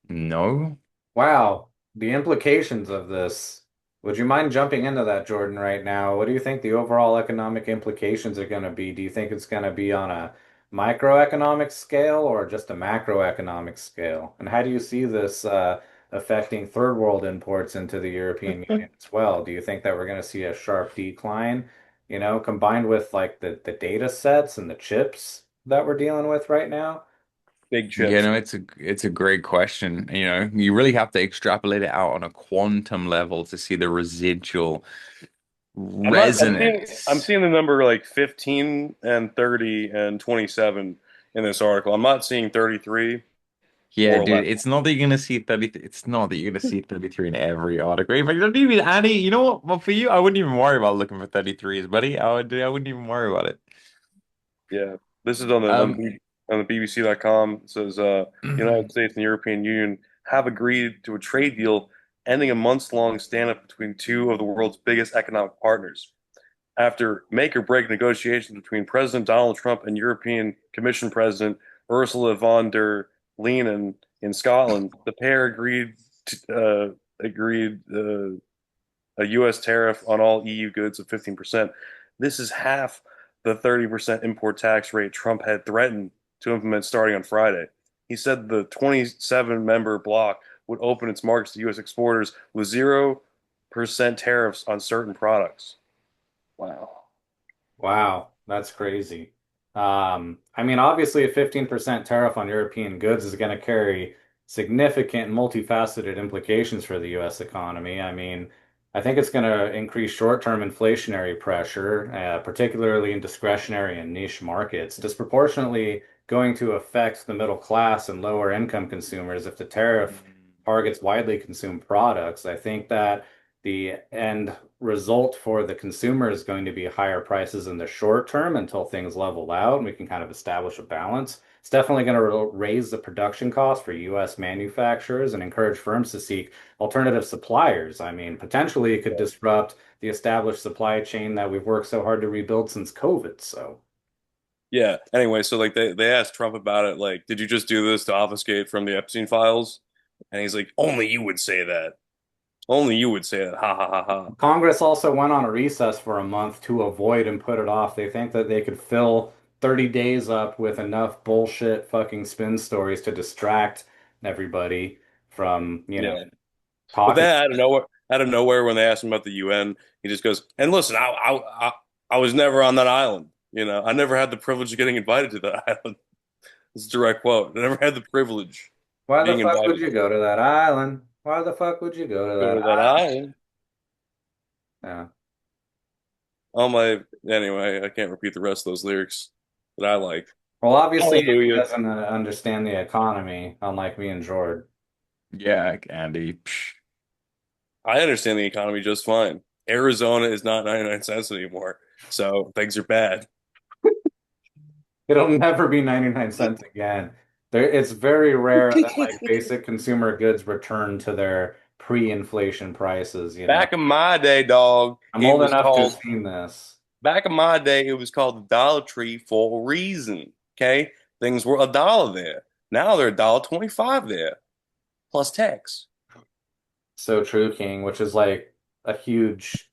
No. Wow, the implications of this. Would you mind jumping into that, Jordan, right now? What do you think the overall economic implications are going to be? Do you think it's going to be on a microeconomic scale or just a macroeconomic scale? And how do you see this affecting third world imports into the European Union as well? Do you think that we're going to see a sharp decline, combined with like the data sets and the chips that we're dealing with right now? Big Yeah, chips. no, it's a great question. You know, you really have to extrapolate it out on a quantum level to see the residual I'm resonance. seeing the number like 15 and 30 and 27 in this article. I'm not seeing 33 Yeah, or dude, 11. it's not that you're gonna see 30. It's not that you're gonna see 33 in every article. In fact, don't even Annie, you know what? Well, for you, I wouldn't even worry about looking for 33s, buddy. I wouldn't even worry about it. Yeah. This is on the BBC.com. It says United States and the European Union have agreed to a trade deal ending a months-long standoff between two of the world's biggest economic partners. After make or break negotiations between President Donald Trump and European Commission President Ursula von der Leyen in Scotland, the pair agreed a U.S. tariff on all EU goods of 15%. This is half the 30% import tax rate Trump had threatened to implement starting on Friday. He said the 27-member bloc would open its markets to U.S. exporters with 0% tariffs on certain products. Wow. Wow, that's crazy. I mean, obviously, a 15% tariff on European goods is going to carry significant multifaceted implications for the U.S. economy. I mean, I think it's going to increase short-term inflationary pressure, particularly in discretionary and niche markets, disproportionately going to affect the middle class and lower income consumers if the tariff targets widely consumed products. I think that the end result for the consumer is going to be higher prices in the short term until things level out and we can kind of establish a balance. It's definitely going to raise the production cost for US manufacturers and encourage firms to seek alternative suppliers. I mean, potentially it could disrupt the established supply chain that we've worked so hard to rebuild since COVID. So, Yeah. Anyway, so like they asked Trump about it, like, did you just do this to obfuscate from the Epstein files? And he's like, only you would say that. Only you would say that. Ha ha ha ha. Congress also went on a recess for a month to avoid and put it off. They think that they could fill 30 days up with enough bullshit fucking spin stories to distract everybody from, Yeah. But talking. then out of nowhere, when they asked him about the UN, he just goes, "And listen, I was never on that island. I never had the privilege of getting invited to that island." It's a direct quote. I never had the privilege of Why the being fuck would invited you go to that island? Why the fuck would you go to to go that to that island? island. Yeah. Anyway, I can't repeat the rest of those lyrics that I like. Well, obviously, he Hallelujah. doesn't understand the economy, unlike me and Jord. Yeah, Andy. Psh. I understand the economy just fine. Arizona is not 99 cents anymore, so things are bad. It'll never be 99 cents again. It's very rare that like basic consumer goods return to their pre-inflation prices, Back in my day, dog, I'm it old was enough to have called seen this. back in my day, it was called the Dollar Tree for a reason. Okay, things were a dollar there. Now they're $1.25 there, plus tax. So true, King, which is like a huge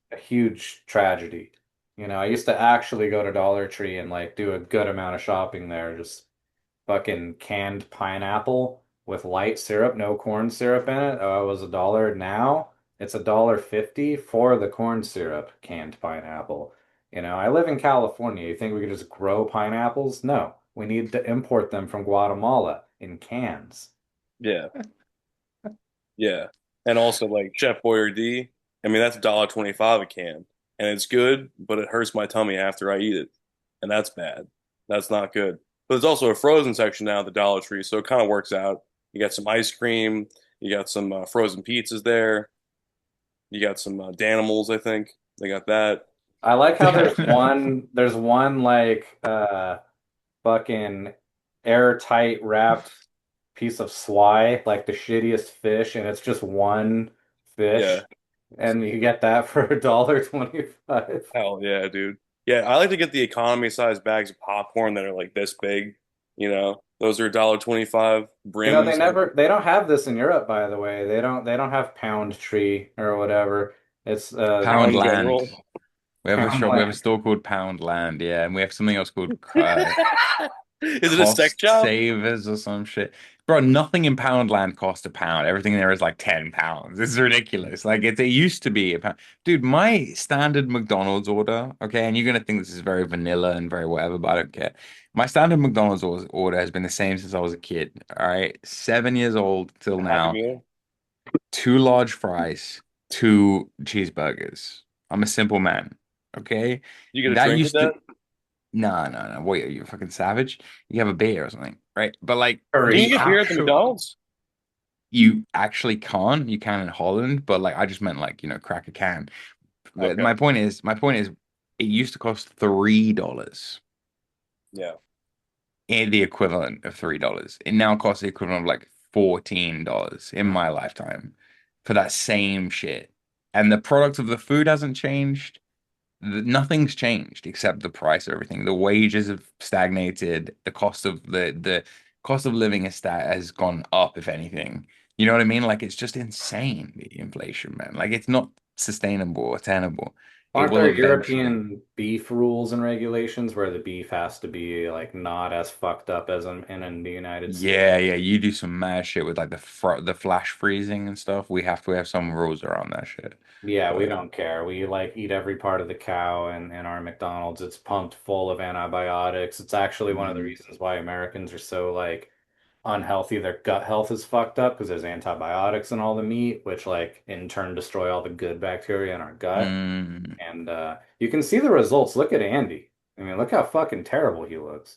tragedy. I used to actually go to Dollar Tree and like do a good amount of shopping there, just fucking canned pineapple with light syrup, no corn syrup in it. Oh, it was $1. Now it's $1.50 for the corn syrup canned pineapple. I live in California. You think we could just grow pineapples? No, we need to import them from Guatemala in cans. Yeah. Yeah. And also like Chef Boyardee, I mean that's $1.25 a can. And it's good, but it hurts my tummy after I eat it. And that's bad. That's not good. But there's also a frozen section now at the Dollar Tree, so it kind of works out. You got some ice cream, you got some frozen pizzas there, you got some Danimals, I think. They got that. I like how there's one like fucking airtight wrapped piece of swai, like the shittiest fish, and it's just one fish. Yeah. And you get that for $1.25. Hell yeah, dude. Yeah, I like to get the economy size bags of popcorn that are like this big. Those are $1.25 brims. They don't have this in Europe, by the way. They don't have Pound Tree or whatever. It's Poundland. We have Poundland. a store called Poundland, yeah, and we have something else called Is it a sex job? Savers or some shit. Bro, nothing in Poundland costs £1. Everything there is like £10. It's ridiculous. Like it used to be £1. Dude, my standard McDonald's order, okay, and you're gonna think this is very vanilla and very whatever, but I don't care. My standard McDonald's order has been the same since I was a kid. All right, 7 years old till now. 2 large fries, 2 cheeseburgers. I'm a simple man. Okay. You get a drink with that? No. Wait, are you a fucking savage? You have a beer or something, right? But like, Can you get beer at the McDonald's? You actually can't. You can in Holland, but like, I just meant like, crack a can. Okay. My point is, it used to cost $3. Yeah. The equivalent of $3. It now costs the equivalent of like $14 in my lifetime for that same shit. And the product of the food hasn't changed. Nothing's changed except the price of everything. The wages have stagnated. The cost of the cost of living has gone up, if anything. You know what I mean? Like it's just insane, the inflation, man. Like it's not sustainable or tenable. Aren't there European beef rules and regulations where the beef has to be like not as fucked up as in the United States? Yeah, you do some mad shit with like the flash freezing and stuff. We have some rules around that shit. Yeah, we don't care. We like eat every part of the cow in our McDonald's. It's pumped full of antibiotics. It's actually one of the reasons why Americans are so like unhealthy. Their gut health is fucked up because there's antibiotics in all the meat, which like in turn destroy all the good bacteria in our gut. And you can see the results. Look at Andy. I mean, look how fucking terrible he looks.